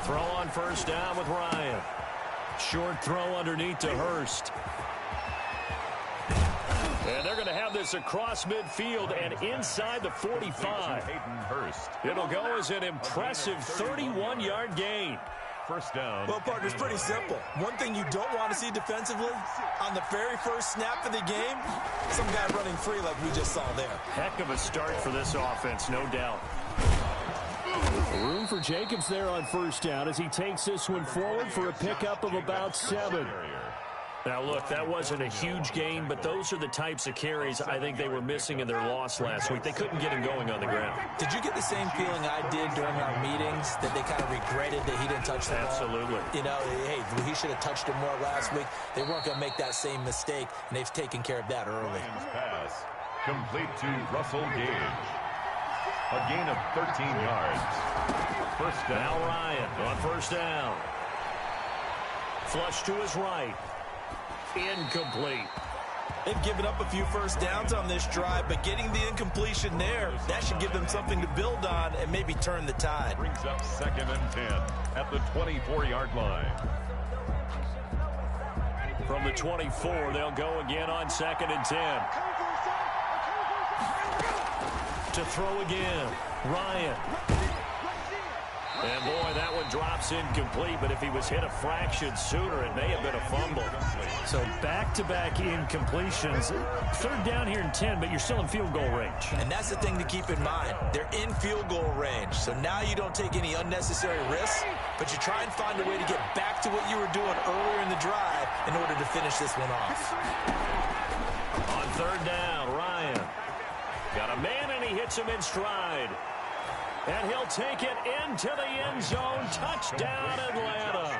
throw on first down with Ryan. Short throw underneath to Hurst. And they're going to have this across midfield and inside the 45. It'll go as an impressive 31-yard gain. First down. Well, partner, it's pretty simple. One thing you don't want to see defensively, on the very first snap of the game, some guy running free like we just saw there. Heck of a start for this offense, no doubt. Room for Jacobs there on first down as he takes this one forward for a pickup of about 7. Now, look, that wasn't a huge gain, but those are the types of carries I think they were missing in their loss last week. They couldn't get him going on the ground. Did you get the same feeling I did during our meetings, that they kind of regretted that he didn't touch the ball? Absolutely. You know, hey, he should have touched it more last week. They weren't going to make that same mistake, and they've taken care of that early. Pass complete to Russell Gage. A gain of 13 yards. First down. Now Ryan on first down. Flush to his right. Incomplete. They've given up a few first downs on this drive, but getting the incompletion there, that should give them something to build on and maybe turn the tide. Brings up 2nd and 10 at the 24-yard line. From the 24, they'll go again on 2nd and 10. To throw again, Ryan. And boy, that one drops incomplete, but if he was hit a fraction sooner, it may have been a fumble. So back-to-back incompletions. 3rd down here and 10, but you're still in field goal range. And that's the thing to keep in mind. They're in field goal range, so now you don't take any unnecessary risks, but you try and find a way to get back to what you were doing earlier in the drive in order to finish this one off. On 3rd down, Ryan. Got a man, and he hits him in stride. And he'll take it into the end zone. Touchdown, Atlanta.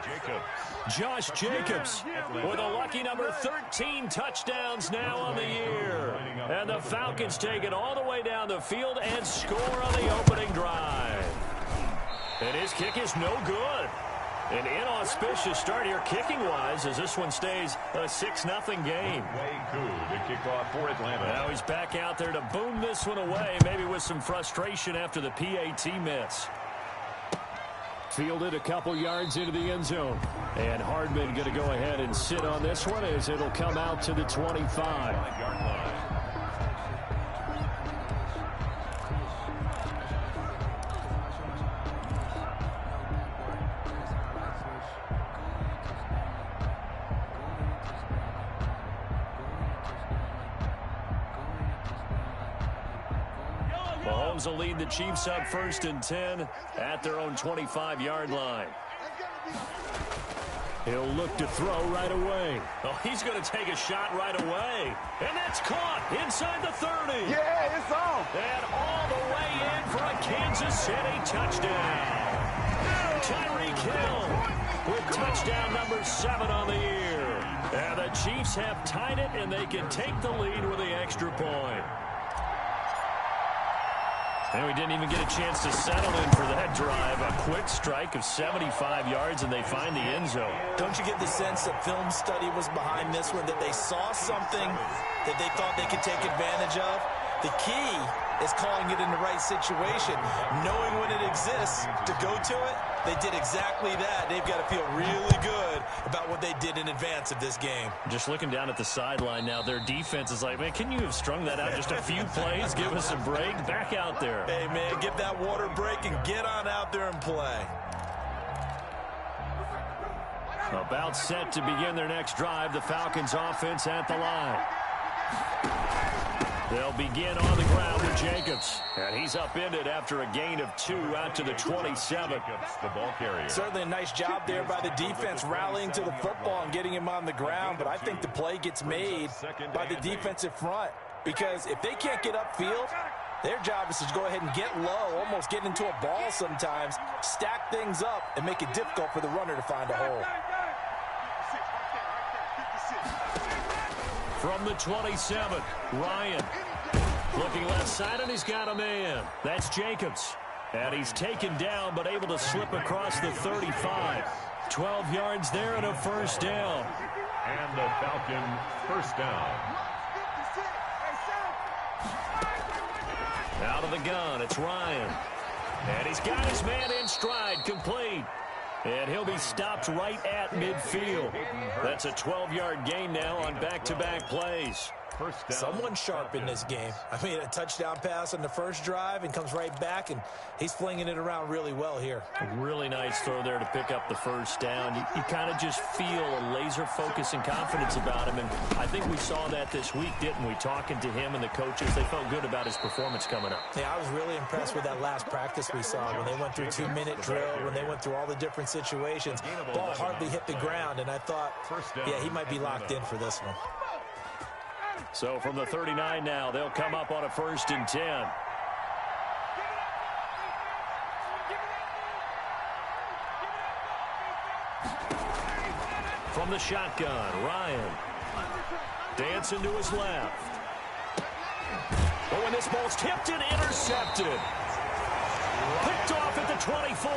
Josh Jacobs with a lucky number 13 touchdowns now on the year. And the Falcons take it all the way down the field and score on the opening drive. And his kick is no good. An inauspicious start here kicking-wise as this one stays a 6-0 game. Way good to kick off for Atlanta. Now he's back out there to boom this one away, maybe with some frustration after the PAT miss. Fielded a couple yards into the end zone. And Hardman going to go ahead and sit on this one as it'll come out to the 25. Mahomes will lead the Chiefs up 1st and 10 at their own 25-yard line. He'll look to throw right away. Oh, he's going to take a shot right away. And that's caught inside the 30. Yeah, it's on. And all the way in for a Kansas City touchdown. Tyreek Hill with touchdown number 7 on the year. And the Chiefs have tied it, and they can take the lead with the extra point. And we didn't even get a chance to settle in for that drive. A quick strike of 75 yards, and they find the end zone. Don't you get the sense that film study was behind this one, that they saw something that they thought they could take advantage of? The key is calling it in the right situation, knowing when it exists to go to it. They did exactly that. They've got to feel really good about what they did in advance of this game. Just looking down at the sideline now, their defense is like, man, can you have strung that out just a few plays? Give us a break. Back out there. Hey, man, give that water break and get on out there and play. About set to begin their next drive, the Falcons offense at the line. They'll begin on the ground with Jacobs. And he's upended after a gain of 2 out to the 27. The ball carrier. Certainly a nice job there by the defense rallying to the football and getting him on the ground. But I think the play gets made by the defensive front. Because if they can't get upfield, their job is to go ahead and get low, almost get into a ball sometimes, stack things up, and make it difficult for the runner to find a hole. From the 27, Ryan looking left side, and he's got a man. That's Jacobs. And he's taken down, but able to slip across the 35. 12 yards there and a first down. And the Falcon first down. Out of the gun, it's Ryan. And he's got his man in stride, complete. And he'll be stopped right at midfield. That's a 12-yard gain now on back-to-back plays. Someone sharp in this game. I mean, a touchdown pass on the first drive and comes right back, and he's flinging it around really well here. A really nice throw there to pick up the first down. You kind of just feel a laser focus and confidence about him, and I think we saw that this week, didn't we? Talking to him and the coaches, they felt good about his performance coming up. Yeah, I was really impressed with that last practice we saw when they went through 2-minute drill, when they went through all the different situations. Ball hardly hit the ground, and I thought, yeah, he might be locked in for this one. So from the 39 now, they'll come up on a 1st and 10. From the shotgun, Ryan. Dancing to his left. Oh, and this ball's tipped and intercepted. Picked off at the 24.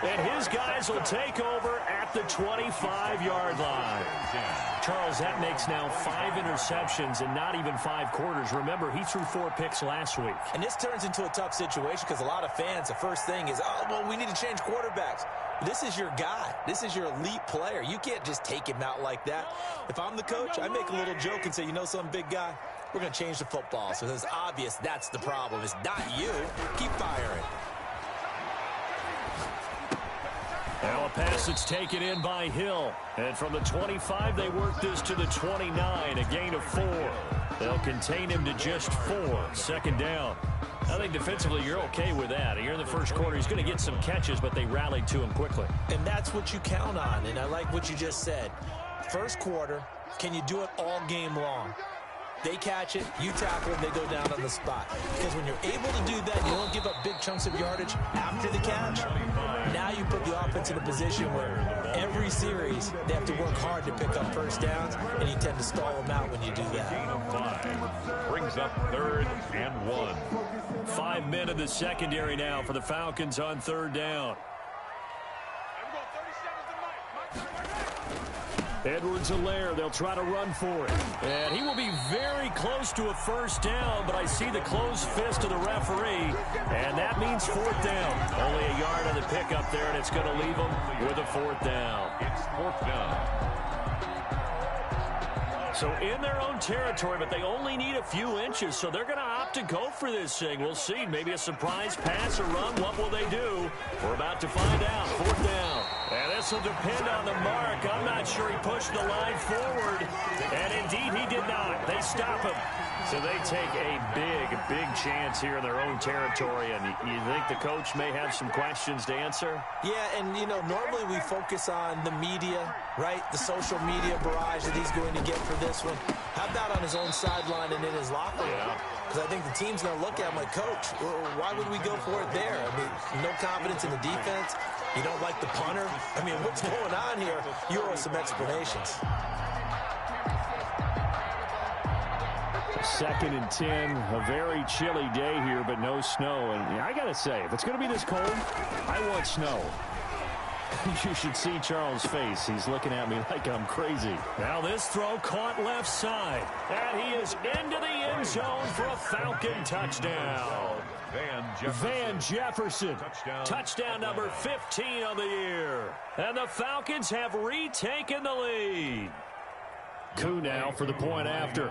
And his guys will take over at the 25-yard line. Charles, that makes now 5 interceptions in not even 5 quarters. Remember, he threw 4 picks last week. And this turns into a tough situation because a lot of fans, the first thing is, oh, well, we need to change quarterbacks. This is your guy. This is your elite player. You can't just take him out like that. If I'm the coach, I make a little joke and say, you know something, big guy? We're going to change the football. So it's obvious that's the problem. It's not you. Keep firing. Now a pass that's taken in by Hill. And from the 25, they work this to the 29, a gain of 4. They'll contain him to just 4. 2nd down. I think defensively you're okay with that. Here in the first quarter, he's going to get some catches, but they rallied to him quickly. And that's what you count on, and I like what you just said. First quarter, can you do it all game long? They catch it, you tackle it, they go down on the spot. Because when you're able to do that, you don't give up big chunks of yardage after the catch. Now you put the offense in a position where every series they have to work hard to pick up first downs, and you tend to stall them out when you do that. Brings up 3rd and 1. 5 men in the secondary now for the Falcons on 3rd down. Edwards-Helaire, they'll try to run for it. And he will be very close to a first down, but I see the closed fist of the referee, and that means 4th down. Only a yard on the pickup there, and it's going to leave them with a 4th down. It's 4th down. So in their own territory, but they only need a few inches, so they're going to opt to go for this thing. We'll see. Maybe a surprise pass or run. What will they do? We're about to find out. 4th down. And this will depend on the mark. I'm not sure he pushed the line forward. And indeed, he did not. They stop him. So they take a big chance here in their own territory. And you think the coach may have some questions to answer? Yeah, and, you know, normally we focus on the media, right? The social media barrage that he's going to get for this one. How about on his own sideline and in his locker room? Because I think the team's going to look at him like, Coach, why would we go for it there? I mean, no confidence in the defense. You don't like the punter. I mean, what's going on here? You owe us some explanations. 2nd and 10, a very chilly day here, but no snow. And I got to say, if it's going to be this cold, I want snow. You should see Charles' face. He's looking at me like I'm crazy. Now this throw caught left side. And he is into the end zone for a Falcon touchdown. Van Jefferson. Touchdown number 15 on the year. And the Falcons have retaken the lead. Koo now for the point after.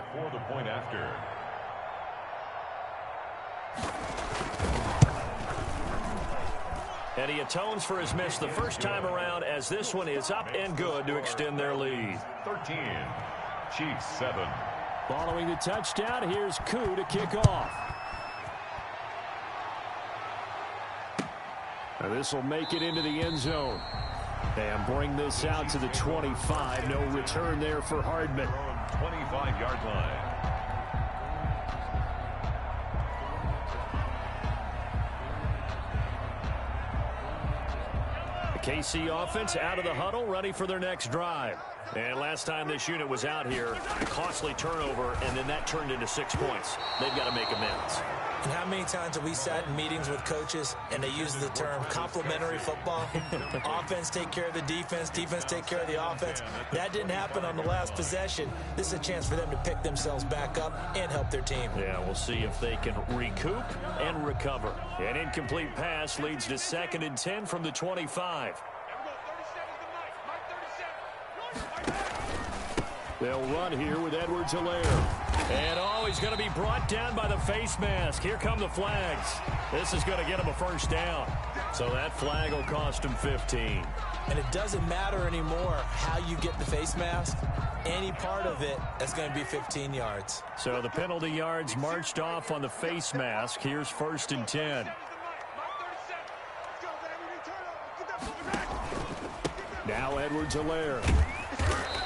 And he atones for his miss the first time around, as this one is up and good to extend their lead. 13, Chiefs 7. Following the touchdown, here's Koo to kick off. Now this will make it into the end zone. And bring this out to the 25. No return there for Hardman. 25-yard line. The KC offense out of the huddle, ready for their next drive. And last time this unit was out here, a costly turnover, and then that turned into 6 points. They've got to make amends. And how many times have we sat in meetings with coaches and they use the term complementary football? Offense take care of the defense, defense take care of the offense. That didn't happen on the last possession. This is a chance for them to pick themselves back up and help their team. Yeah, we'll see if they can recoup and recover. An incomplete pass leads to 2nd and 10 from the 25. They'll run here with Edwards-Helaire. And, he's going to be brought down by the face mask. Here come the flags. This is going to get him a first down. So that flag will cost him 15. And it doesn't matter anymore how you get the face mask. Any part of it is going to be 15 yards. So the penalty yards marched off on the face mask. Here's 1st and 10. Now Edwards-Helaire.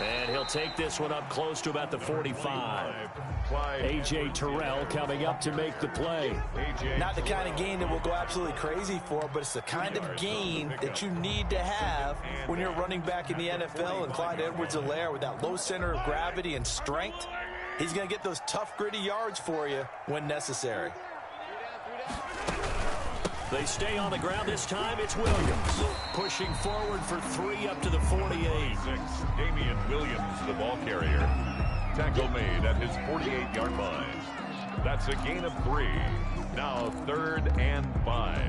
And he'll take this one up close to about the 45. A.J. Terrell coming up to make the play. Not the kind of gain that we'll go absolutely crazy for, but it's the kind of gain that you need to have when you're running back in the NFL. And Clyde Edwards-Helaire, with that low center of gravity and strength, he's going to get those tough, gritty yards for you when necessary. They stay on the ground. This time it's Williams. Pushing forward for 3 up to the 48. Damian Williams, the ball carrier. Tackle made at his 48-yard line. That's a gain of 3. Now 3rd and 5.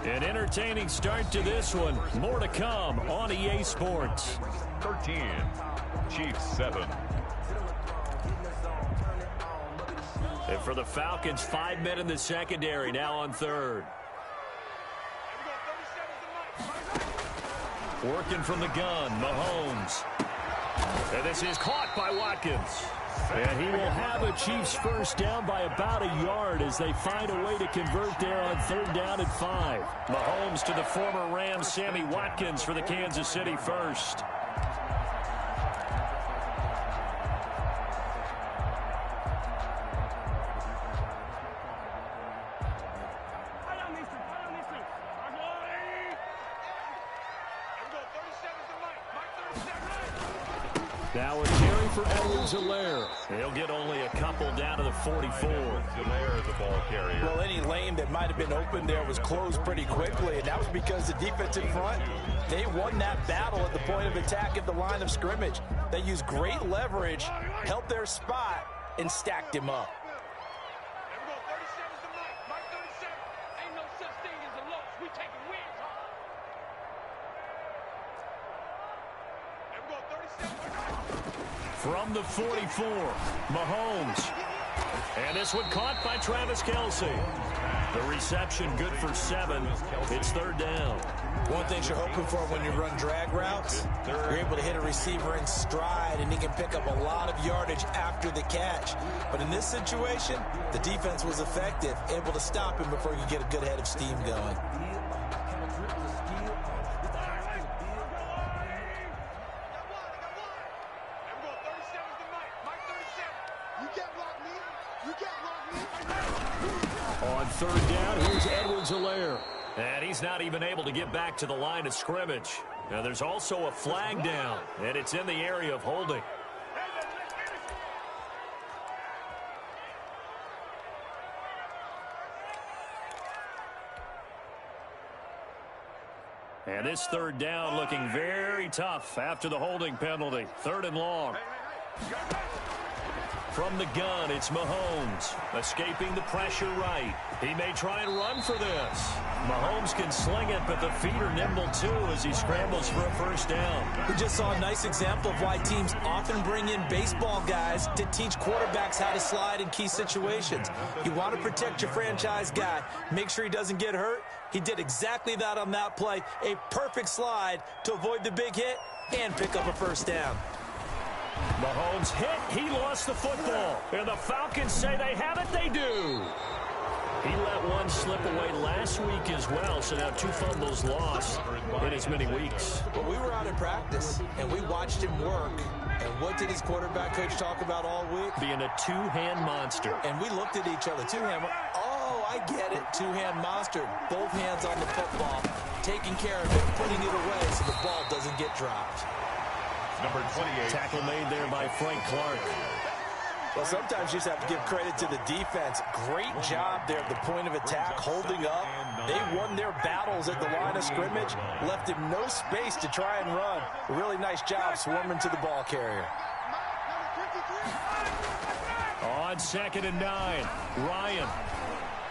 An entertaining start to this one. More to come on EA Sports. 13, Chiefs 7. And for the Falcons, 5 men in the secondary, now on 3rd. Working from the gun, Mahomes. And this is caught by Watkins. And he will have a Chiefs first down by about a yard as they find a way to convert there on 3rd down and 5. Mahomes to the former Rams, Sammy Watkins for the Kansas City first. Now a carry for Edwards-Helaire. He'll get only a couple down to the 44. Helaire, the ball carrier. Well, any lane that might have been open there was closed pretty quickly, and that was because the defensive front, they won that battle at the point of attack at the line of scrimmage. They used great leverage, held their spot, and stacked him up. From the 44, Mahomes. And this one caught by Travis Kelce. The reception good for 7. It's 3rd down. One thing you're hoping for when you run drag routes, you're able to hit a receiver in stride, and he can pick up a lot of yardage after the catch. But in this situation, the defense was effective, able to stop him before you get a good head of steam going. On 3rd down, here's Edwards-Helaire. And he's not even able to get back to the line of scrimmage. Now there's also a flag down, and it's in the area of holding. And this 3rd down looking very tough after the holding penalty. 3rd and long. From the gun, it's Mahomes, escaping the pressure right. He may try and run for this. Mahomes can sling it, but the feet are nimble too as he scrambles for a first down. We just saw a nice example of why teams often bring in baseball guys to teach quarterbacks how to slide in key situations. You want to protect your franchise guy. Make sure he doesn't get hurt. He did exactly that on that play. A perfect slide to avoid the big hit and pick up a first down. Mahomes hit. He lost the football. And the Falcons say they have it. They do. He let one slip away last week as well, so now 2 fumbles lost in as many weeks. Well, we were out in practice, and we watched him work. And what did his quarterback coach talk about all week? Being a 2-hand monster. And we looked at each other. 2-hand. Oh, I get it. 2-hand monster. Both hands on the football, taking care of it, putting it away so the ball doesn't get dropped. Number 28. Tackle made there by Frank Clark. Well, sometimes you just have to give credit to the defense. Great job there at the point of attack, holding up. They won their battles at the line of scrimmage, left him no space to try and run. A really nice job swarming to the ball carrier. On 2nd and 9, Ryan.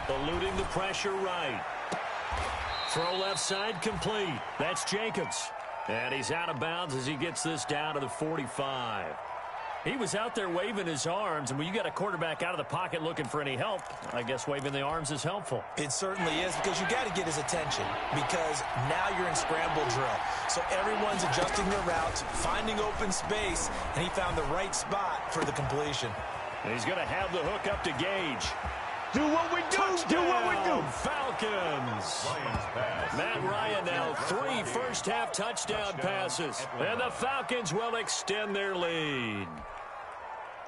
Eluding the pressure right. Throw left side complete. That's Jacobs. And he's out of bounds as he gets this down to the 45. He was out there waving his arms, and when you got a quarterback out of the pocket looking for any help, I guess waving the arms is helpful. It certainly is, because you got to get his attention, because now you're in scramble drill. So everyone's adjusting their routes, finding open space, and he found the right spot for the completion. And he's going to have the hook up to Gage. Do what we do. Touchdown, do what we do. Falcons. Matt Ryan now 3 first-half touchdown passes. And the Falcons will extend their lead.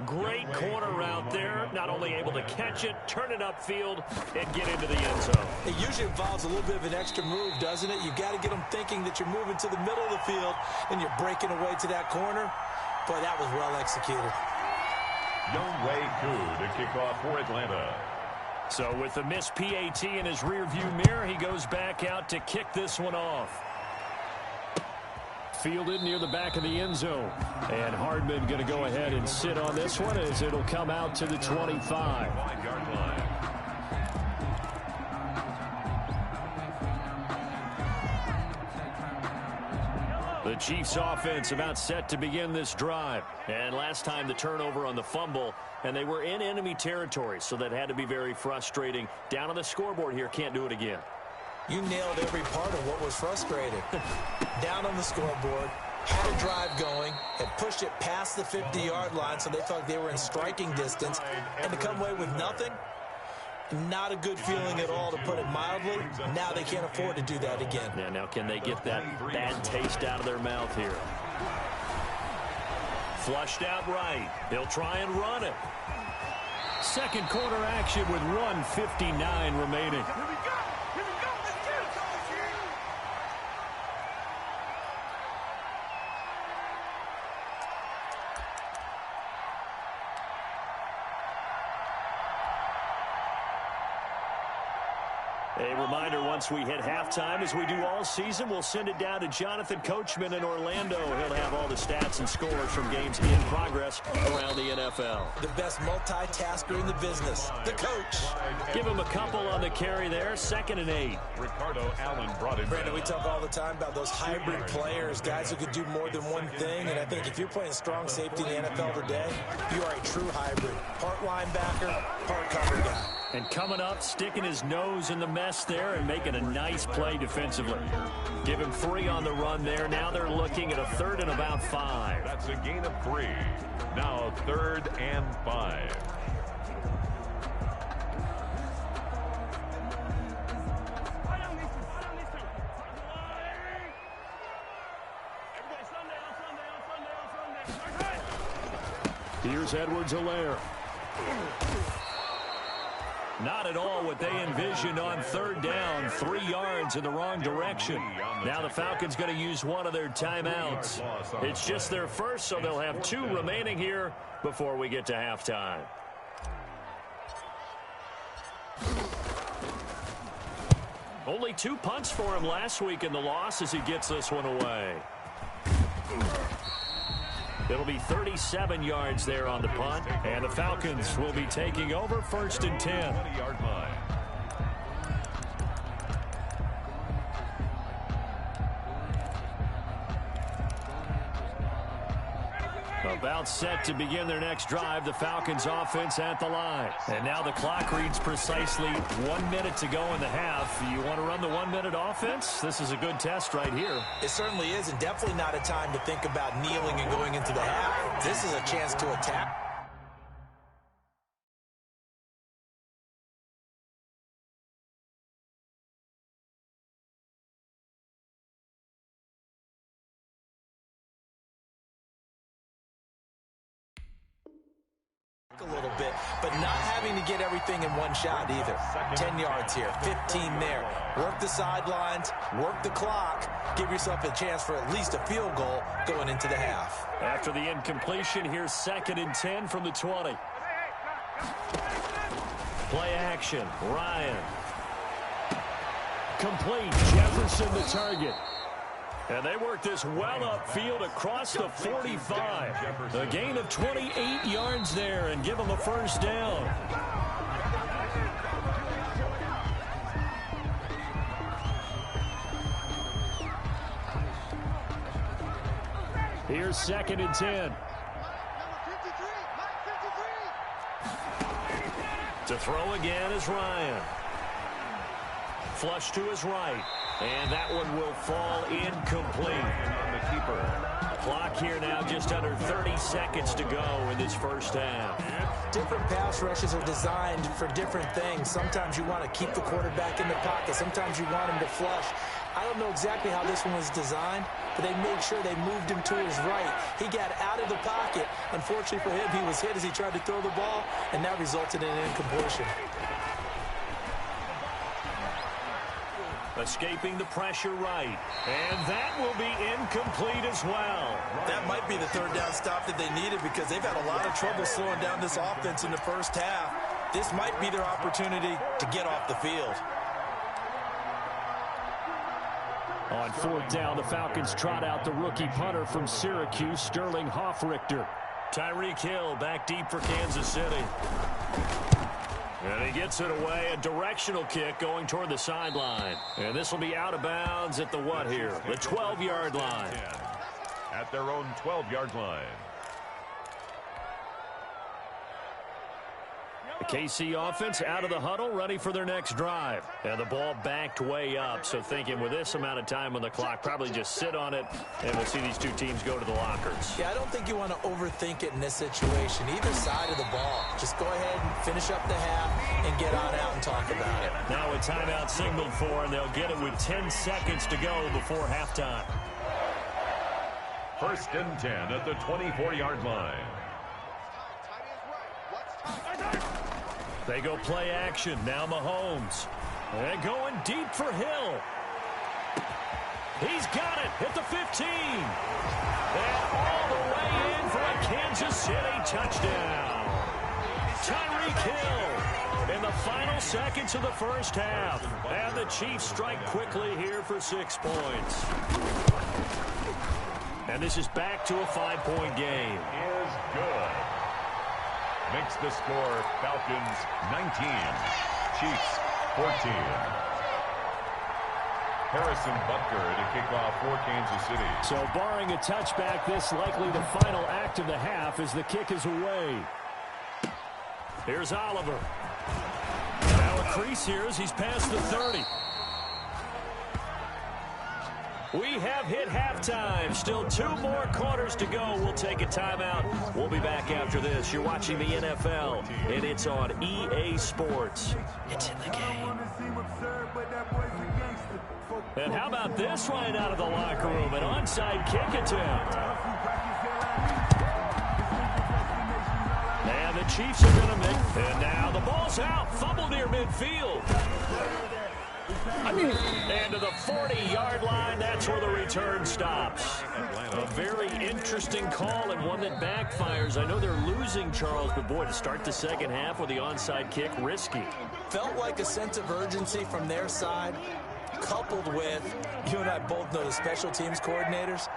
Great corner route there. Not only able to catch it, turn it upfield, and get into the end zone. It usually involves a little bit of an extra move, doesn't it? You got to get them thinking that you're moving to the middle of the field and you're breaking away to that corner. Boy, that was well executed. Younghoe Koo to kick off for Atlanta. So with the missed PAT in his rearview mirror, he goes back out to kick this one off. Fielded near the back of the end zone. And Hardman going to go ahead and sit on this one as it'll come out to the 25. 5-yard line. The Chiefs offense about set to begin this drive. And last time the turnover on the fumble, and they were in enemy territory, so that had to be very frustrating. Down on the scoreboard here, can't do it again. You nailed every part of what was frustrating. Down on the scoreboard, had a drive going, had pushed it past the 50-yard line, so they thought they were in striking distance, and to come away with nothing, not a good feeling at all, to put it mildly. Now they can't afford to do that again. Yeah, now can they get that bad taste out of their mouth here? Flushed out right. They'll try and run it. Second quarter action with 1:59 remaining. A reminder, once we hit halftime, as we do all season, we'll send it down to Jonathan Coachman in Orlando. He'll have all the stats and scores from games in progress around the NFL. The best multitasker in the business, the coach. Give him a couple on the carry there, 2nd and 8. Ricardo Allen brought it. Brandon, we talk all the time about those hybrid players, guys who could do more than one thing, and I think if you're playing strong safety in the NFL today, you are a true hybrid. Part linebacker, part cover guy. And coming up, sticking his nose in the mess there and making a nice play defensively. Give him 3 on the run there. Now they're looking at a 3rd and about 5. That's a gain of 3. Now 3rd and 5. Here's Edwards-Helaire. Not at all what they envisioned on 3rd down. 3 yards in the wrong direction. Now the Falcons going to use one of their timeouts. It's just their first, so they'll have 2 remaining here before we get to halftime. Only 2 punts for him last week in the loss as he gets this one away. It'll be 37 yards there on the punt, and the Falcons will be taking over 1st and 10. 20-yard line. About set to begin their next drive, the Falcons offense at the line. And now the clock reads precisely 1 minute to go in the half. You want to run the 1-minute offense? This is a good test right here. It certainly is, and definitely not a time to think about kneeling and going into the half. This is a chance to attack. A little bit, but not having to get everything in one shot either. 10 yards here, 15 there. Work the sidelines, work the clock, give yourself a chance for at least a field goal going into the half. After the incompletion, here's 2nd and 10 from the 20. Play action, Ryan. Complete, Jefferson the target. And they work this well upfield across the 45. A gain of 28 yards there and give them a 1st down. Here's 2nd and 10. To throw again is Ryan. Flush to his right. And that one will fall incomplete. On the keeper. Clock here now, just under 30 seconds to go in this first half. Different pass rushes are designed for different things. Sometimes you want to keep the quarterback in the pocket. Sometimes you want him to flush. I don't know exactly how this one was designed, but they made sure they moved him to his right. He got out of the pocket. Unfortunately for him, he was hit as he tried to throw the ball, and that resulted in an incompletion. Escaping the pressure right. And that will be incomplete as well. That might be the 3rd down stop that they needed because they've had a lot of trouble slowing down this offense in the first half. This might be their opportunity to get off the field. On 4th down, the Falcons trot out the rookie punter from Syracuse, Sterling Hoffrichter. Tyreek Hill back deep for Kansas City. And he gets it away, a directional kick going toward the sideline. And this will be out of bounds at the what here? The 12-yard line. At their own 12-yard line. The KC offense out of the huddle, ready for their next drive. And the ball backed way up, so thinking with this amount of time on the clock, probably just sit on it, and we'll see these two teams go to the lockers. Yeah, I don't think you want to overthink it in this situation. Either side of the ball. Just go ahead and finish up the half and get on out and talk about it. Now a timeout signaled for, and they'll get it with 10 seconds to go before halftime. 1st and 10 at the 24-yard line. They go play action. Now Mahomes. And going deep for Hill. He's got it at the 15. And all the way in for a Kansas City touchdown. Tyreek Hill in the final seconds of the first half. And the Chiefs strike quickly here for 6 points. And this is back to a 5-point game. Is good. Makes the score Falcons 19, Chiefs 14. Harrison Butker to kick off for Kansas City. So barring a touchback, this likely the final act of the half as the kick is away. Here's Oliver. Now a crease here as he's past the 30. We have hit halftime. Still 2 more quarters to go. We'll take a timeout. We'll be back after this. You're watching the NFL, and it's on EA Sports. It's in the game. And how about this right out of the locker room? An onside kick attempt. And the Chiefs are going to make. And now the ball's out. Fumble near midfield. And to the 40-yard line, that's where the return stops. A very interesting call and one that backfires. I know they're losing, Charles, but boy, to start the second half with the onside kick, risky. Felt like a sense of urgency from their side, coupled with, you and I both know the special teams coordinators,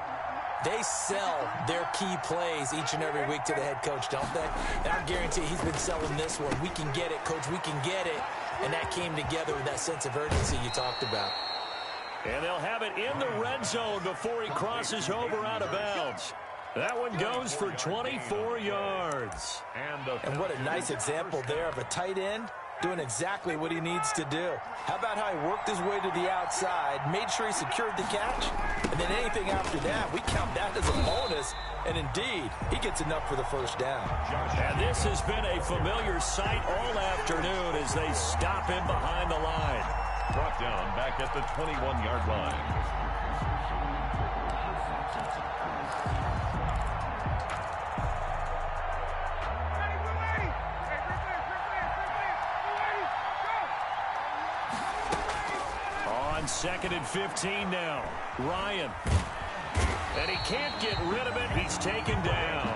they sell their key plays each and every week to the head coach, don't they? And I guarantee he's been selling this one. We can get it, coach, we can get it. And that came together with that sense of urgency you talked about. And they'll have it in the red zone before he crosses over out of bounds. That one goes for 24 yards. And what a nice example there of a tight end doing exactly what he needs to do. How about how he worked his way to the outside, made sure he secured the catch, and then anything after that, we count that as a bonus. And indeed, he gets enough for the first down. And this has been a familiar sight all afternoon as they stop him behind the line. Brought down back at the 21-yard line. On 2nd and 15 now. Ryan. And he can't get rid of it. He's taken down.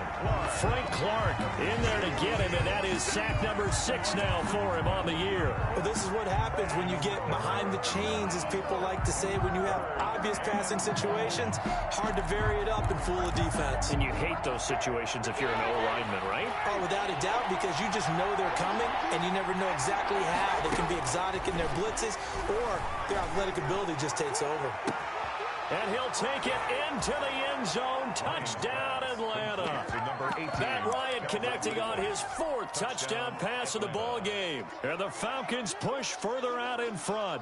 Frank Clark in there to get him, and that is sack number 6 now for him on the year. Well, this is what happens when you get behind the chains, as people like to say, when you have obvious passing situations. Hard to vary it up and fool a defense. And you hate those situations if you're an O-lineman, right? Oh, without a doubt, because you just know they're coming, and you never know exactly how. They can be exotic in their blitzes, or their athletic ability just takes over. And he'll take it into the end zone. Touchdown, Atlanta. Matt Ryan connecting on his 4th touchdown pass of the ball game. And the Falcons push further out in front.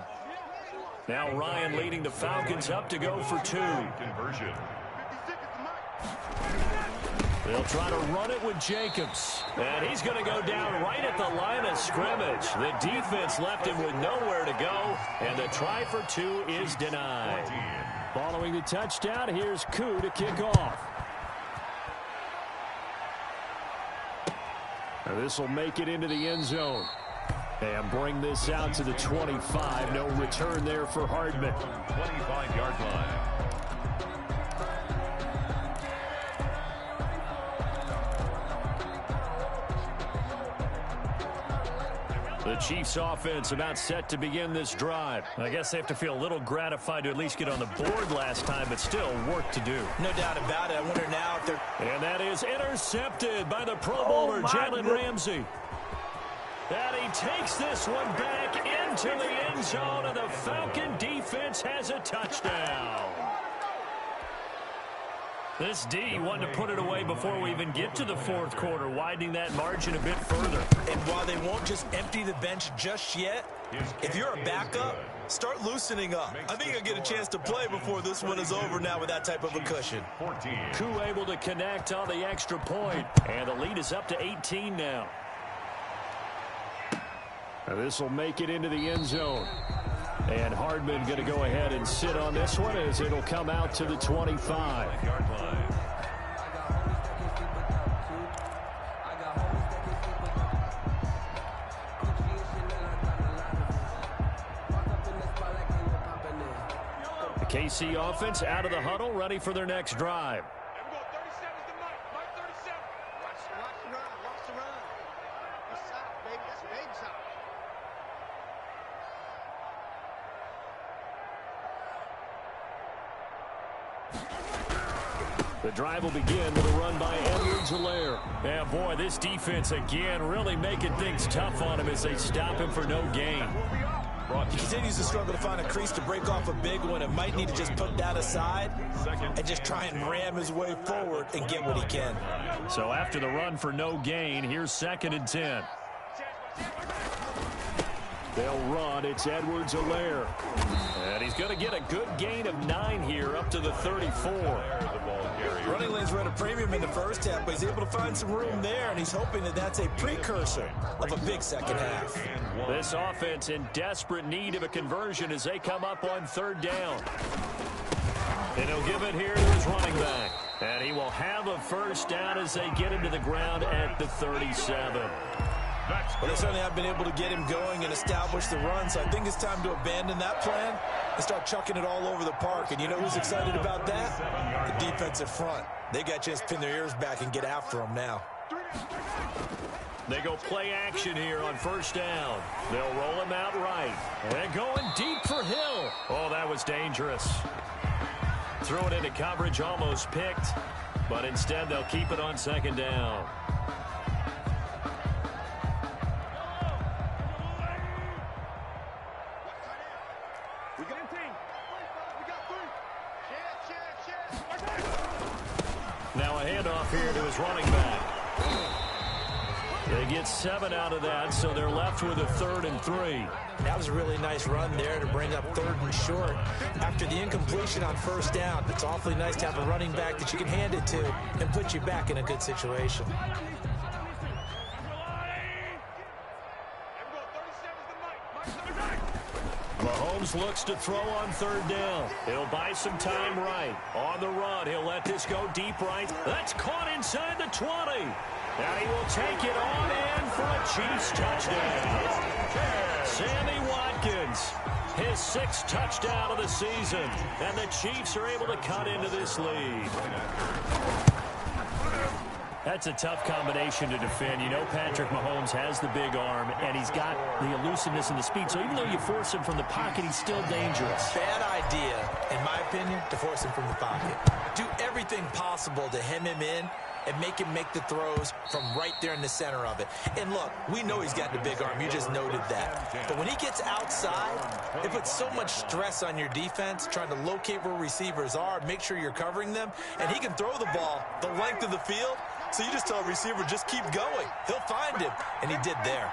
Now Ryan leading the Falcons up to go for 2. Conversion. They'll try to run it with Jacobs. And he's going to go down right at the line of scrimmage. The defense left him with nowhere to go. And the try for 2 is denied. Following the touchdown, here's Koo to kick off. And this will make it into the end zone. And bring this out to the 25. No return there for Hardman. 25-yard line. The Chiefs offense about set to begin this drive. I guess they have to feel a little gratified to at least get on the board last time, but still work to do. No doubt about it. I wonder now if they're... And that is intercepted by the Pro Bowler, Jalen Ramsey. And he takes this one back into the end zone, and the Falcon defense has a touchdown. This D wanted to put it away before we even get to the 4th quarter, widening that margin a bit further. And while they won't just empty the bench just yet, if you're a backup, start loosening up. I think you'll get a chance to play before this one is over now with that type of a cushion. Koo able to connect on the extra point, and the lead is up to 18 now. And this will make it into the end zone. And Hardman going to go ahead and sit on this one as it'll come out to the 25. The KC offense out of the huddle, ready for their next drive. The drive will begin with a run by Edwards-Helaire. Yeah, boy, this defense again really making things tough on him as they stop him for no gain. He continues to struggle to find a crease to break off a big one and might need to just put that aside and just try and ram his way forward and get what he can. So after the run for no gain, here's 2nd and 10. They'll run. It's Edwards-Helaire. And he's going to get a good gain of 9 here up to the 34. Running lanes were at a premium in the first half, but he's able to find some room there, and he's hoping that that's a precursor of a big second half. This offense in desperate need of a conversion as they come up on 3rd down. And he'll give it here to his running back. And he will have a first down as they get him to the ground at the 37. Well, they certainly have been able to get him going and establish the run, so I think it's time to abandon that plan and start chucking it all over the park. And you know who's excited about that? The defensive front. They got a chance to pin their ears back and get after him now. They go play action here on 1st down. They'll roll him out right. And going deep for Hill. Oh, that was dangerous. Threw it into coverage, almost picked. But instead, they'll keep it on 2nd down. Now a handoff here to his running back. They get 7 out of that, so they're left with a 3rd and 3. That was a really nice run there to bring up 3rd and short. After the incompletion on 1st down, it's awfully nice to have a running back that you can hand it to and put you back in a good situation. Mahomes looks to throw on 3rd down. He'll buy some time right. On the run, he'll let this go deep right. That's caught inside the 20. And he will take it on in for a Chiefs touchdown. Sammy Watkins, his 6th touchdown of the season. And the Chiefs are able to cut into this lead. That's a tough combination to defend. You know Patrick Mahomes has the big arm, and he's got the elusiveness and the speed. So even though you force him from the pocket, he's still dangerous. Bad idea, in my opinion, to force him from the pocket. Do everything possible to hem him in and make him make the throws from right there in the center of it. And look, we know he's got the big arm. You just noted that. But when he gets outside, it puts so much stress on your defense, trying to locate where receivers are, make sure you're covering them, and he can throw the ball the length of the field. So you just tell a receiver, just keep going. He'll find him, and he did there.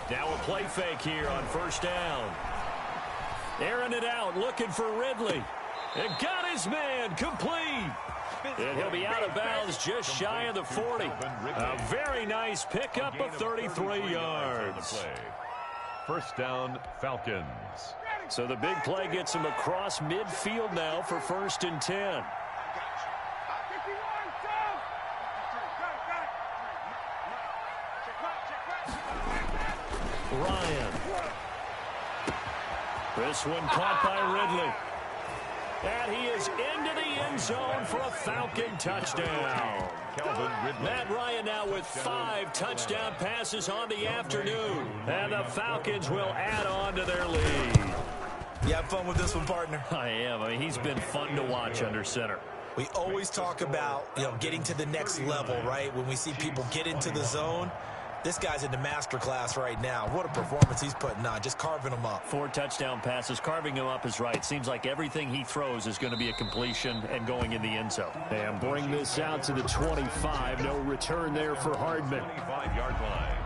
Now a play fake here on first down. Airing it out, looking for Ridley. And got his man complete. And he'll be out of bounds just shy of the 40. A very nice pickup of 33 yards. First down, Falcons. So the big play gets him across midfield now for 1st and 10. Ryan. This one caught by Ridley. And he is into the end zone for a Falcon touchdown. Matt Ryan now with 5 touchdown passes on the afternoon. And the Falcons will add on to their lead. You have fun with this one, partner? I am. I mean, he's been fun to watch under center. We always talk about, getting to the next level, right? When we see people get into the zone. This guy's in the master class right now. What a performance he's putting on, just carving them up. 4 touchdown passes. Carving him up is right. Seems like everything he throws is going to be a completion and going in the end zone. And bring this out to the 25. No return there for Hardman. 25-yard line.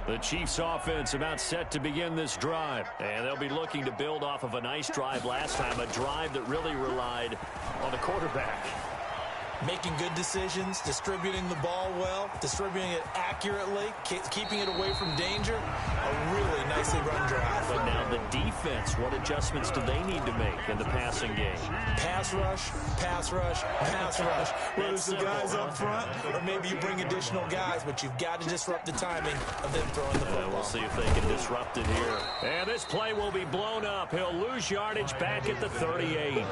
The Chiefs offense about set to begin this drive. And they'll be looking to build off of a nice drive last time, a drive that really relied on the quarterback. Making good decisions, distributing the ball well, distributing it accurately, keeping it away from danger. A really nicely run drive. But now the defense, what adjustments do they need to make in the passing game? Pass rush, pass rush, pass rush. Whether it's the guys up front or maybe you bring additional guys, but you've got to disrupt the timing of them throwing the football. We'll see if they can disrupt it here. And this play will be blown up. He'll lose yardage back at the 38.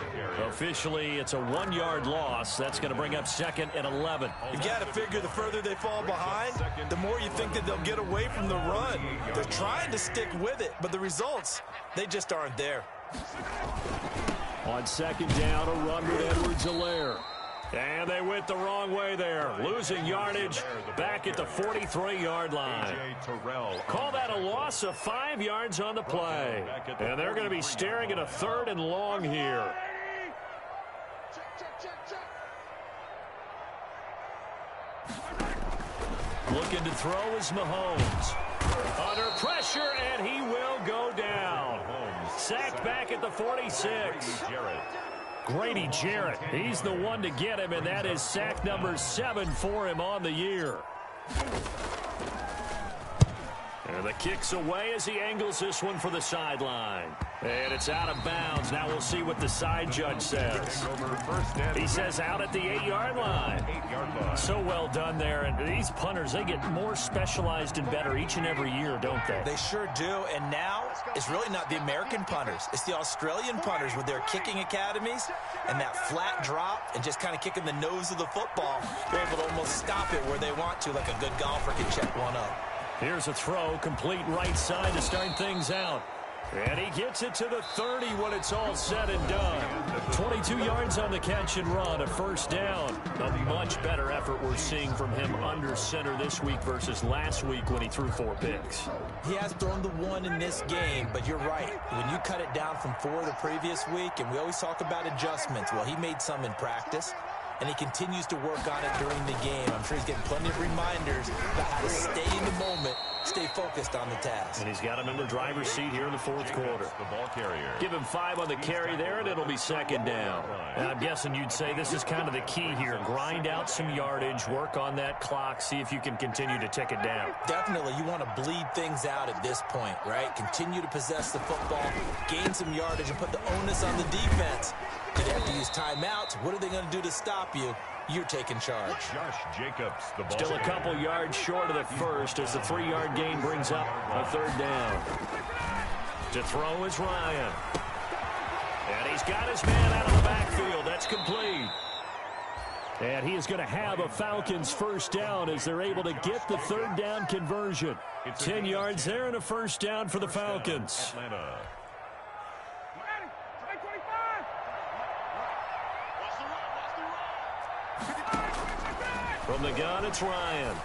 Officially, it's a 1-yard loss. That's going to bring up 2nd and 11. You got to figure the further they fall behind, the more you think that they'll get away from the run. They're trying to stick with it, but the results, they just aren't there. On 2nd down, a run with Edwards-Helaire. And they went the wrong way there. Losing yardage back at the 43-yard line. Call that a loss of 5 yards on the play. And they're going to be staring at a 3rd and long here. Looking to throw is Mahomes. Under pressure, and he will go down. Sacked back at the 46. Grady Jarrett, he's the one to get him, and that is sack number 7 for him on the year. And the kick's away as he angles this one for the sideline. And it's out of bounds. Now we'll see what the side judge says. He says out at the 8-yard line. So well done there. And these punters, they get more specialized and better each and every year, don't they? They sure do. And now it's really not the American punters. It's the Australian punters with their kicking academies and that flat drop and just kind of kicking the nose of the football. They're able to almost stop it where they want to, like a good golfer can check one up. Here's a throw, complete right side to start things out. And he gets it to the 30 when it's all said and done. 22 yards on the catch and run, a 1st down. A much better effort we're seeing from him under center this week versus last week when he threw 4 picks. He has thrown the 1 in this game, but you're right. When you cut it down from 4 the previous week, and we always talk about adjustments, well, he made some in practice. And he continues to work on it during the game. I'm sure he's getting plenty of reminders about how to stay in the moment, stay focused on the task. And he's got him in the driver's seat here in the 4th quarter. The ball carrier. Give him 5 on the carry there, and it'll be 2nd down. And I'm guessing you'd say this is kind of the key here. Grind out some yardage, work on that clock, see if you can continue to tick it down. Definitely, you want to bleed things out at this point, right? Continue to possess the football, gain some yardage, and put the onus on the defense. Do they have to use timeouts? What are they going to do to stop you? You're taking charge. Josh Jacobs, the ball. Still a couple yards short of the first as the 3-yard gain brings up a 3rd down. To throw is Ryan. And he's got his man out of the backfield. That's complete. And he is going to have a Falcons first down as they're able to get the third down conversion. 10 yards there and a first down for the Falcons. Atlanta. From the gun, it's Ryan.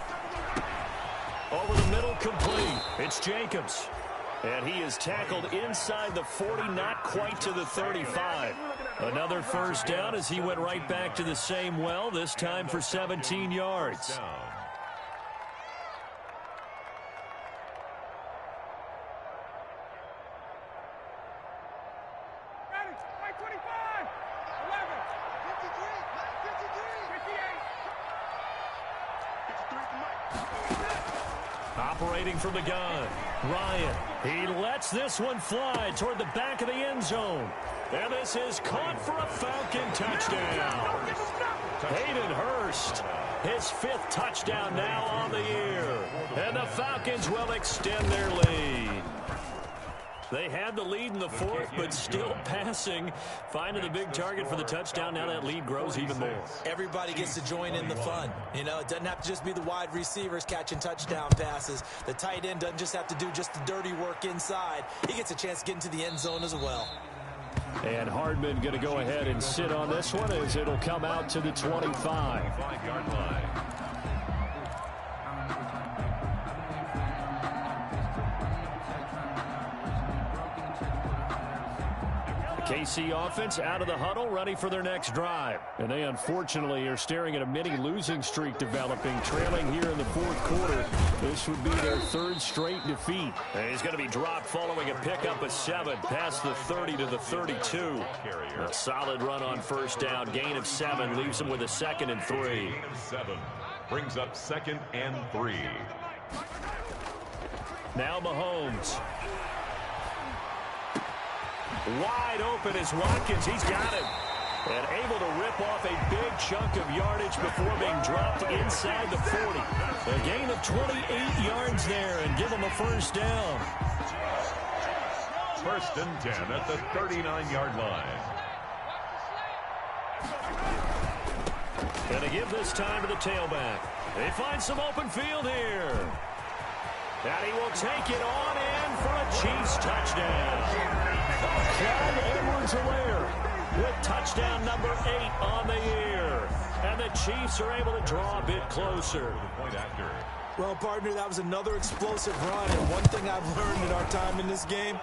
Over the middle, complete. It's Jacobs. And he is tackled inside the 40, not quite to the 35. Another first down as he went right back to the same well, this time for 17 yards. Operating from the gun, Ryan. He lets this one fly toward the back of the end zone. And this is caught for a Falcon touchdown. Hayden Hurst, his 5th touchdown now on the year. And the Falcons will extend their lead. They had the lead in the 4th, but still passing. Finding the big target for the touchdown. Now that lead grows even more. Everybody gets to join in the fun. You know, it doesn't have to just be the wide receivers catching touchdown passes. The tight end doesn't just have to do just the dirty work inside. He gets a chance to get into the end zone as well. And Hardman going to go ahead and sit on this one as it'll come out to the 25. 5-yard line. KC offense out of the huddle, ready for their next drive. And they unfortunately are staring at a mini losing streak developing, trailing here in the 4th quarter. This would be their 3rd straight defeat. And he's going to be dropped following a pickup of 7 past the 30 to the 32. A solid run on first down, gain of 7, leaves him with a 2nd and 3. Gain of 7 brings up 2nd and 3. Now Mahomes. Wide open is Watkins. He's got it. And able to rip off a big chunk of yardage before being dropped inside the 40. A gain of 28 yards there and give him a first down. 1st and 10 at the 39-yard line. And to give this time to the tailback. They find some open field here. And he will take it on in for a Chiefs touchdown. Clyde Edwards-Helaire with touchdown number 8 on the year. And the Chiefs are able to draw a bit closer. Point after. Well, partner, that was another explosive run. And one thing I've learned in our time in this game,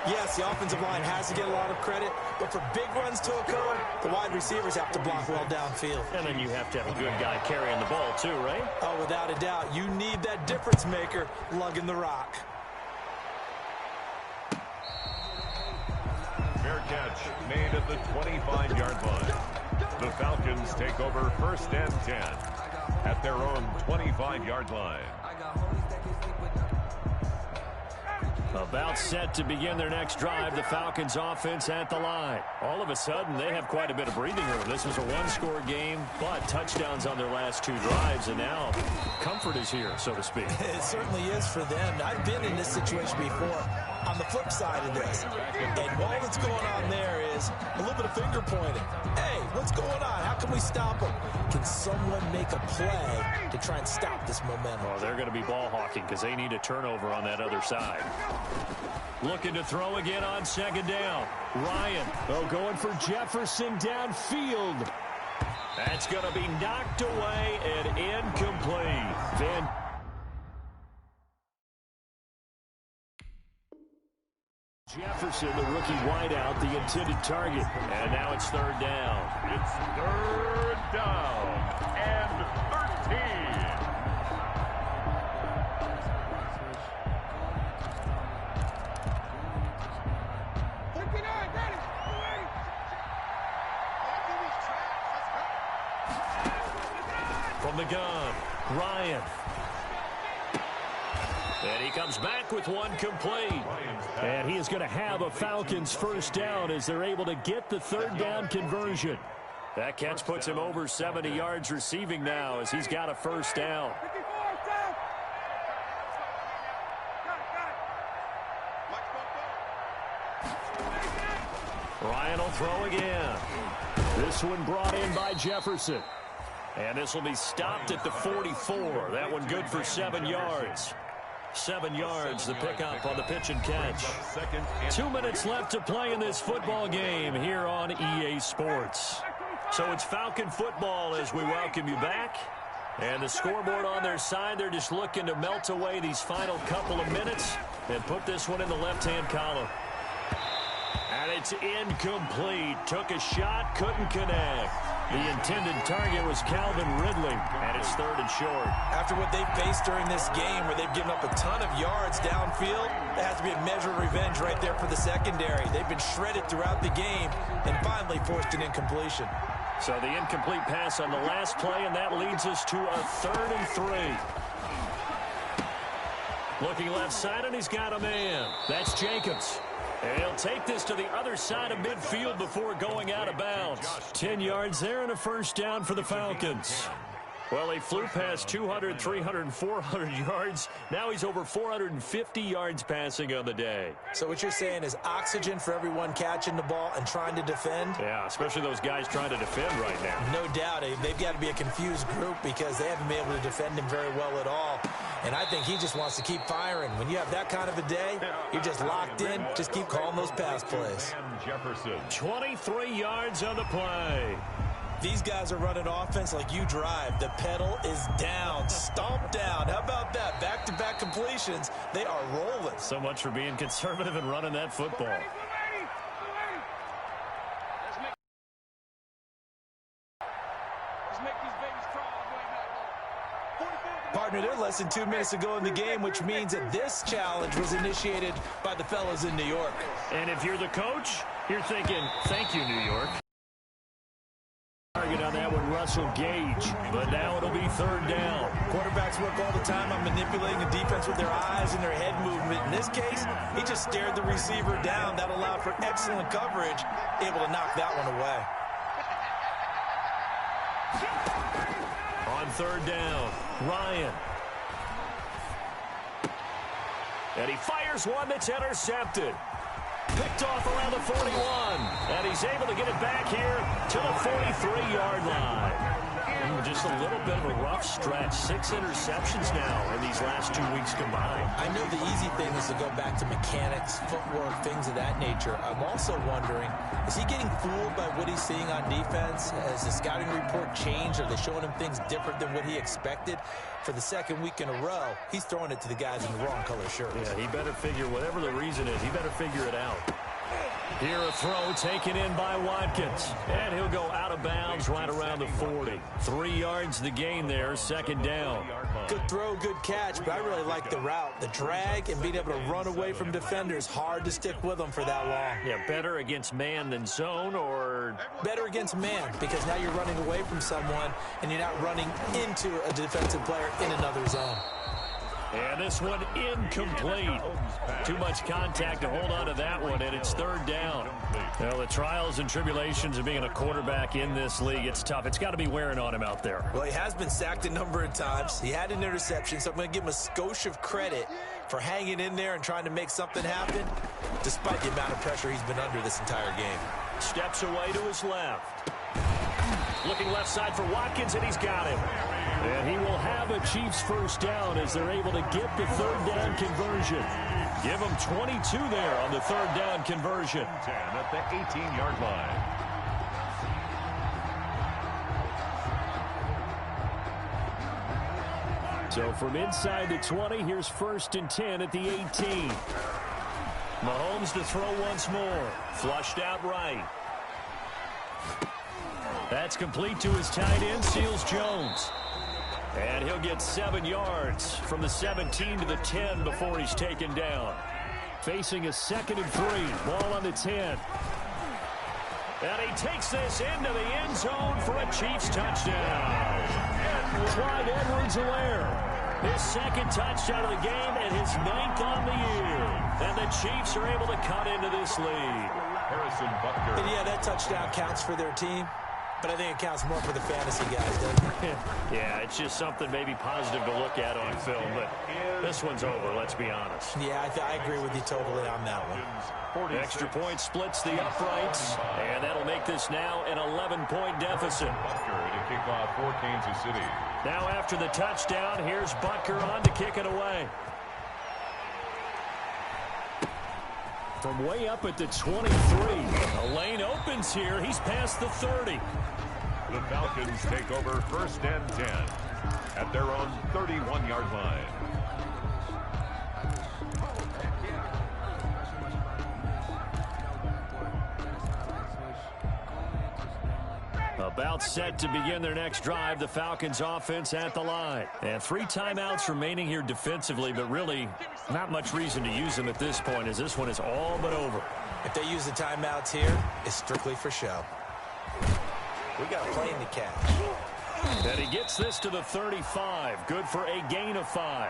yes, the offensive line has to get a lot of credit, but for big runs to occur, the wide receivers have to block well downfield. And then you have to have a good guy carrying the ball too, right? Oh, without a doubt. You need that difference maker lugging the rock. Fair catch made at the 25-yard line. The Falcons take over 1st and 10 at their own 25-yard line. About set to begin their next drive, the Falcons offense at the line. All of a sudden, they have quite a bit of breathing room. This was a one-score game, but touchdowns on their last 2 drives, and now comfort is here, so to speak. It certainly is for them. I've been in this situation before on the flip side of this. And all that's going on there is a little bit of finger pointing. Hey, what's going on? How can we stop them? Can someone make a play to try and stop this momentum? Well, they're going to be ball hawking because they need a turnover on that other side. Looking to throw again on 2nd down. Ryan, going for Jefferson downfield. That's going to be knocked away and incomplete. Jefferson, the rookie wideout, the intended target. And now it's 3rd down. It's 3rd down and 13. From the gun, Ryan. And he comes back with one complete. And he is going to have a Falcons first down as they're able to get the 3rd down conversion. That catch puts him over 70 yards receiving now as he's got a first down. Ryan will throw again. This one brought in by Jefferson. And this will be stopped at the 44. That one good for 7 yards. 7 yards, the pickup on the pitch and catch. 2 minutes left to play in this football game here on EA Sports. So it's Falcon football as we welcome you back. And the scoreboard on their side, they're just looking to melt away these final couple of minutes and put this one in the left-hand column. And it's incomplete. Took a shot, couldn't connect. The intended target was Calvin Ridley, and it's 3rd and short. After what they faced during this game where they've given up a ton of yards downfield, there has to be a measure of revenge right there for the secondary. They've been shredded throughout the game and finally forced an incompletion. So the incomplete pass on the last play, and that leads us to a 3rd and 3. Looking left side, and he's got a man. That's Jacobs. And he'll take this to the other side of midfield before going out of bounds. 10 yards there and a first down for the Falcons. Well, he flew past 200, 300, 400 yards. Now he's over 450 yards passing on the day. So what you're saying is oxygen for everyone catching the ball and trying to defend? Yeah, especially those guys trying to defend right now. No doubt. They've got to be a confused group because they haven't been able to defend him very well at all. And I think he just wants to keep firing. When you have that kind of a day, you're just locked in. Just keep calling those pass plays. 23 yards on the play. These guys are running offense like you drive. The pedal is down, stomped down. How about that? Back-to-back completions. They are rolling. So much for being conservative and running that football. Partner, they're less than 2 minutes to go in the game, which means that this challenge was initiated by the fellas in New York. And if you're the coach, you're thinking, thank you, New York. Target on that one, Russell Gage. But now it'll be 3rd down. Quarterbacks work all the time on manipulating the defense with their eyes and their head movement. In this case, he just stared the receiver down. That allowed for excellent coverage, able to knock that one away. On 3rd down, Ryan. And he fires one that's intercepted. Picked off around the 41. And he's able to get it back here to the 43-yard line. Just a little bit of a rough stretch. 6 interceptions now in these last 2 weeks combined. I know the easy thing is to go back to mechanics, footwork, things of that nature. I'm also wondering, is he getting fooled by what he's seeing on defense? Has the scouting report changed? Are they showing him things different than what he expected? For the 2nd week in a row, he's throwing it to the guys in the wrong color shirts. Yeah, he better figure, whatever the reason is, he better figure it out. Here a throw taken in by Watkins. And he'll go out of bounds right around the 40. 3 yards the gain there, 2nd down. Good throw, good catch, but I really like the route. The drag and being able to run away from defenders, hard to stick with them for that long. Yeah, better against man than zone, or? Better against man, because now you're running away from someone and you're not running into a defensive player in another zone. And this one incomplete. Too much contact to hold on to that one, and it's 3rd down. Well, the trials and tribulations of being a quarterback in this league, it's tough. It's got to be wearing on him out there. Well, he has been sacked a number of times. He had an interception, so I'm going to give him a skosh of credit for hanging in there and trying to make something happen, despite the amount of pressure he's been under this entire game. Steps away to his left. Looking left side for Watkins, and he's got him. And he will have a Chiefs first down as they're able to get the 3rd down conversion. Give him 22 there on the 3rd down conversion. 10 at the 18-yard line. So from inside the 20, here's 1st and 10 at the 18. Mahomes to throw once more. Flushed out right. That's complete to his tight end, Seals Jones. And he'll get 7 yards from the 17 to the 10 before he's taken down. Facing a 2nd and 3. Ball on the 10. And he takes this into the end zone for a Chiefs touchdown. Clyde Edwards-Helaire. His 2nd touchdown of the game and his 9th on the year. And the Chiefs are able to cut into this lead. Harrison Butker. And yeah, that touchdown counts for their team. but I think it counts more for the fantasy guys, doesn't it? Yeah, it's just something maybe positive to look at on film, but this one's over, let's be honest. Yeah, I agree with you totally on that one. Extra point splits the uprights, and that'll make this now an 11-point deficit. Butker to kick off for Kansas City. Now after the touchdown, here's Butker on to kick it away. From way up at the 23, the lane opens here. He's past the 30. The Falcons take over 1st and 10 at their own 31-yard line. About set to begin their next drive, the Falcons offense at the line. And 3 timeouts remaining here defensively, but really not much reason to use them at this point as this one is all but over. If they use the timeouts here, it's strictly for show. We got a plane to catch. And he gets this to the 35. Good for a gain of 5.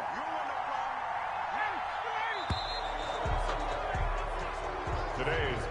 Today's